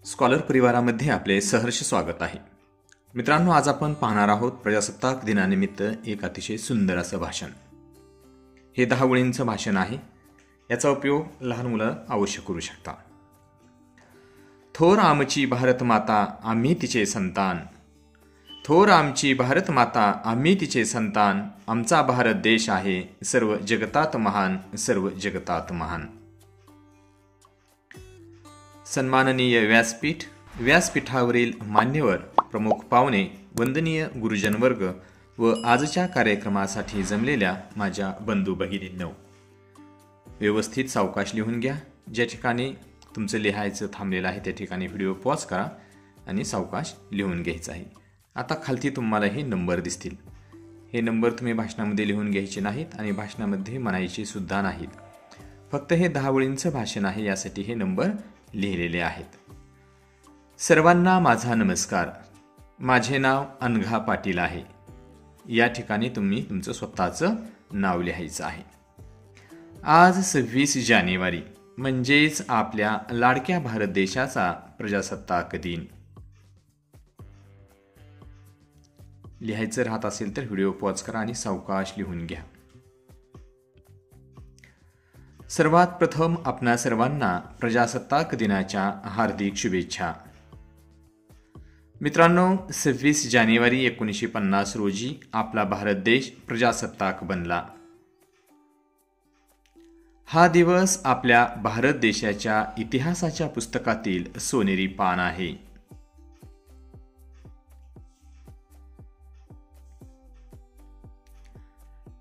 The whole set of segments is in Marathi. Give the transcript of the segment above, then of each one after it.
स्कॉलर परिवारामध्ये आपले सहर्ष स्वागत आहे। मित्रांनो, आज आपण पाहणार आहोत प्रजासत्ताक दिनानिमित्त एक अतिशय सुंदर असं भाषण। हे 10 ओळींचं भाषण आहे। याचा उपयोग लहान मुलं अवश्य करू शकता। थोर आमची भारत माता, आम्ही तिचे संतान। थोर आमची भारत माता, आम्ही तिचे संतान। आमचा भारत देश आहे सर्व जगतात महान, सर्व जगतात महान। सन्माननीय व्यासपीठ, व्यासपीठावरील मान्यवर, प्रमुख पाहुणे, वंदनीय गुरुजन वर्ग व आजच्या कार्यक्रमासाठी जमलेल्या माझ्या बंधू भगिनींनो, व्यवस्थित सावकाश लिहून घ्या। ज्या ठिकाणी तुमचं लिहायचं थांबलेलं आहे त्या ठिकाणी व्हिडिओ पॉज करा आणि सावकाश लिहून घ्यायचं आहे। आता खालती तुम्हाला हे नंबर दिसतील। हे नंबर तुम्ही भाषणामध्ये लिहून घ्यायचे नाहीत आणि भाषणामध्ये म्हणायचे सुद्धा नाहीत। फक्त हे 10 ओळींचं भाषण आहे, यासाठी हे नंबर लिहिलेले आहेत। सर्वांना माझा नमस्कार। माझे नाव अनघा पाटील आहे। या ठिकाणी तुम्ही तुमचं स्वतःचं नाव लिहायचं आहे। आज 26 जानेवारी म्हणजेच आपल्या लाडक्या भारत देशाचा प्रजासत्ताक दिन। लिहायचं राहत असेल तर व्हिडिओ पॉज करा आणि सावकाश लिहून घ्या। सर्वात प्रथम आपणा सर्वांना प्रजासत्ताक दिनाच्या हार्दिक शुभेच्छा। मित्रांनो, 26 जानेवारी 1950 रोजी आपला भारत देश प्रजासत्ताक बनला। हा दिवस आपल्या भारत देशाच्या इतिहासाच्या पुस्तकातील सोनेरी पान आहे।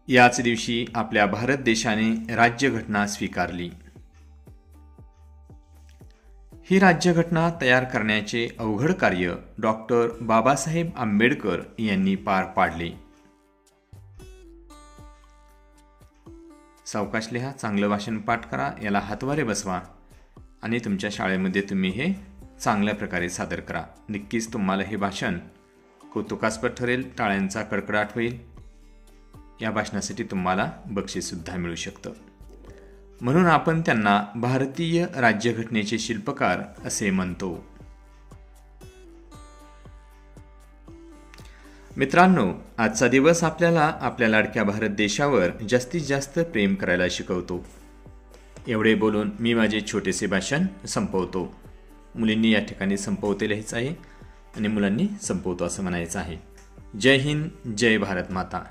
याच दिवशी आपल्या भारत देशाने राज्यघटना स्वीकारली। ही राज्यघटना तयार करण्याचे अवघड कार्य डॉक्टर बाबासाहेब आंबेडकर यांनी पार पाडले। सावकाश लिहा, चांगलं भाषण पाठ करा, याला हातवारे बसवा आणि तुमच्या शाळेमध्ये तुम्ही हे चांगल्या प्रकारे सादर करा। नक्कीच तुम्हाला हे भाषण कौतुकास्पद ठरेल, टाळ्यांचा कडकडाट होईल। या भाषणासाठी तुम्हाला बक्षीस सुद्धा मिळू शकतं। म्हणून आपण त्यांना भारतीय राज्यघटनेचे शिल्पकार असे म्हणतो। मित्रांनो, आजचा दिवस आपल्याला आपल्या लाडक्या भारत देशावर जास्तीत जास्त प्रेम करायला शिकवतो। एवढे बोलून मी माझे छोटेसे भाषण संपवतो। मुलींनी या ठिकाणी संपवते लिहायचं आहे आणि मुलांनी संपवतो असं म्हणायचं आहे। जय हिंद, जय भारत माता।